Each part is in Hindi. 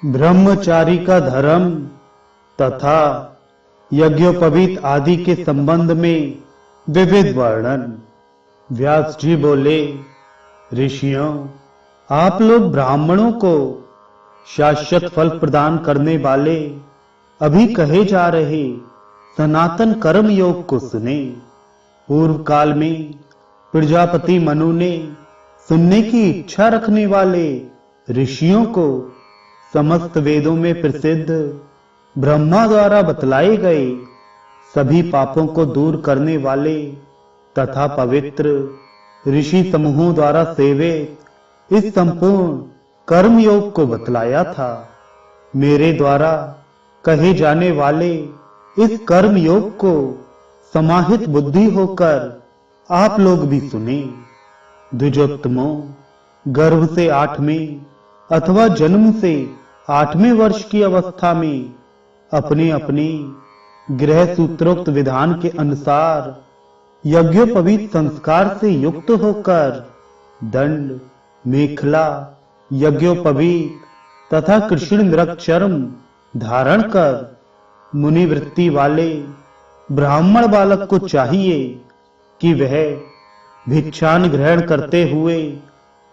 ब्रह्मचारी का धर्म तथा यज्ञोपवीत आदि के संबंध में विविध वर्णन। व्यास जी बोले, ऋषियों, आप लोग ब्राह्मणों को शाश्वत फल प्रदान करने वाले अभी कहे जा रहे सनातन कर्म योग को सुने। पूर्व काल में प्रजापति मनु ने सुनने की इच्छा रखने वाले ऋषियों को समस्त वेदों में प्रसिद्ध ब्रह्मा द्वारा बतलाए गए सभी पापों को दूर करने वाले तथा पवित्र ऋषि समूहों द्वारा सेवित इस संपूर्ण कर्म योग को बतलाया था। मेरे द्वारा कहे जाने वाले इस कर्म योग को समाहित बुद्धि होकर आप लोग भी सुने। द्विजोत्तमों, गर्भ से 8वें अथवा जन्म से 8वें वर्ष की अवस्था में अपने अपने गृह सूत्रोक्त विधान के अनुसार यज्ञोपवीत संस्कार से युक्त होकर दंड, मेखला, यज्ञोपवीत तथा कृष्ण मृग चर्म धारण कर मुनिवृत्ति वाले ब्राह्मण बालक को चाहिए कि वह भिक्षान ग्रहण करते हुए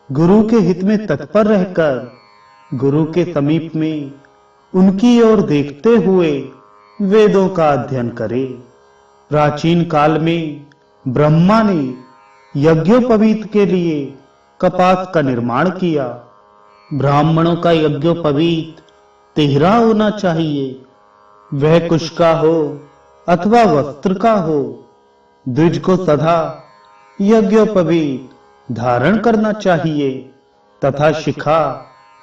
गुरु के हित में तत्पर रहकर गुरु के समीप में उनकी ओर देखते हुए वेदों का अध्ययन करे। प्राचीन काल में ब्रह्मा ने यज्ञोपवीत के लिए कपास का निर्माण किया। ब्राह्मणों का यज्ञोपवीत तिहरा होना चाहिए, वह कुश का हो अथवा वस्त्र का हो। द्विज को सदा यज्ञोपवीत धारण करना चाहिए तथा शिखा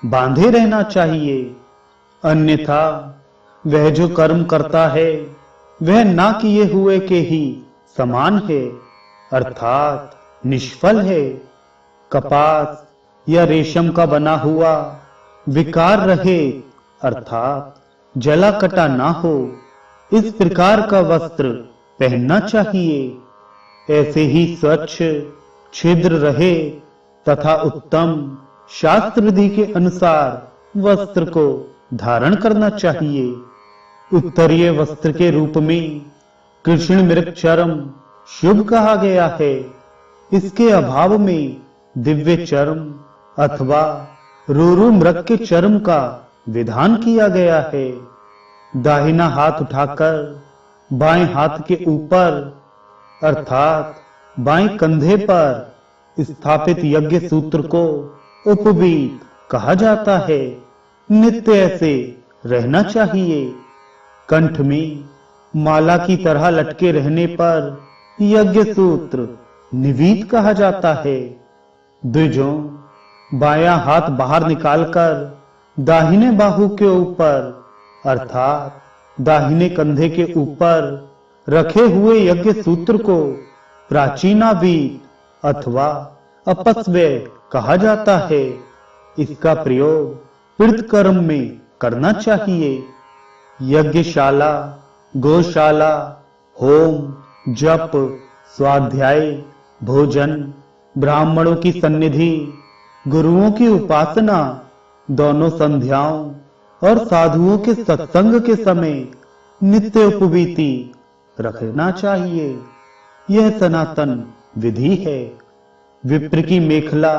बांधे रहना चाहिए, अन्यथा वह जो कर्म करता है वह ना किए हुए के ही समान है, अर्थात निष्फल है। कपास या रेशम का बना हुआ विकार रहे, अर्थात जला कटा ना हो, इस प्रकार का वस्त्र पहनना चाहिए। ऐसे ही स्वच्छ छिद्र रहे तथा उत्तम शास्त्र विधि के अनुसार वस्त्र को धारण करना चाहिए। उत्तरीय वस्त्र के रूप में कृष्ण मृग चर्म शुभ कहा गया है। इसके अभाव में दिव्य चर्म अथवा रोरु मृग के चर्म का विधान किया गया है। दाहिना हाथ उठाकर बाएं हाथ के ऊपर अर्थात बाएं कंधे पर स्थापित यज्ञ सूत्र को उपवीत कहा जाता है। नित्य ऐसे रहना चाहिए। कंठ में माला की तरह लटके रहने पर यज्ञ सूत्र निवीत कहा जाता है। द्विजों, बायां हाथ बाहर निकालकर दाहिने बाहु के ऊपर अर्थात दाहिने कंधे के ऊपर रखे हुए यज्ञ सूत्र को प्राचीनावीत अथवा अपस्व्य कहा जाता है। इसका प्रयोग पितृ कर्म में करना चाहिए। यज्ञशाला, गौशाला, होम, जप, स्वाध्याय, भोजन, ब्राह्मणों की सन्निधि, गुरुओं की उपासना, दोनों संध्याओं और साधुओं के सत्संग के समय नित्य उपवीति रखना चाहिए। यह सनातन विधि है। विप्र की मेखला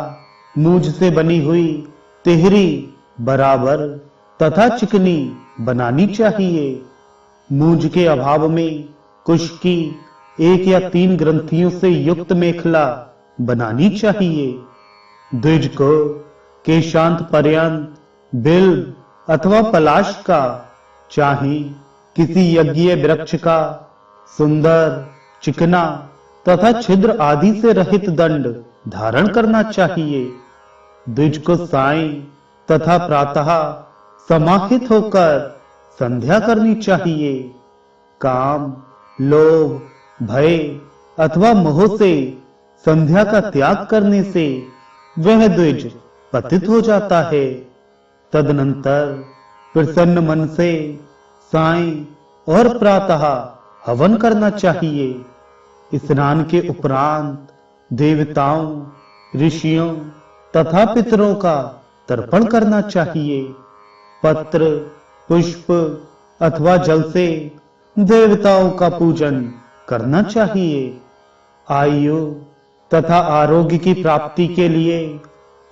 मूंज से बनी हुई तिहरी बराबर तथा चिकनी बनानी चाहिए। मूंज के अभाव में कुश की 1 या 3 ग्रंथियों से युक्त मेखला बनानी चाहिए। द्विज को केशांत पर्यंत बिल्व अथवा पलाश का, चाहे किसी यज्ञीय वृक्ष का, सुंदर, चिकना तथा छिद्र आदि से रहित दंड धारण करना चाहिए। द्विज को सायं तथा प्रातः समाहित होकर संध्या करनी चाहिए। काम, लोभ, भय अथवा मोह से संध्या का त्याग करने से वह द्विज पतित हो जाता है। तदनंतर प्रसन्न मन से सायं और प्रातः हवन करना चाहिए। स्नान के उपरांत देवताओं, ऋषियों तथा पितरों का तर्पण करना चाहिए। पत्र, पुष्प अथवा जल से देवताओं का पूजन करना चाहिए। आयु तथा आरोग्य की प्राप्ति के लिए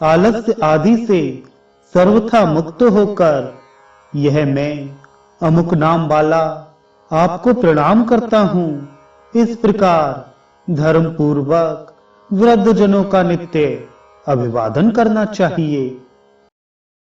आलस्य आदि से सर्वथा मुक्त होकर यह मैं अमुक नाम वाला आपको प्रणाम करता हूँ, इस प्रकार धर्म पूर्वक वृद्ध जनों का नित्य अभिवादन करना चाहिए।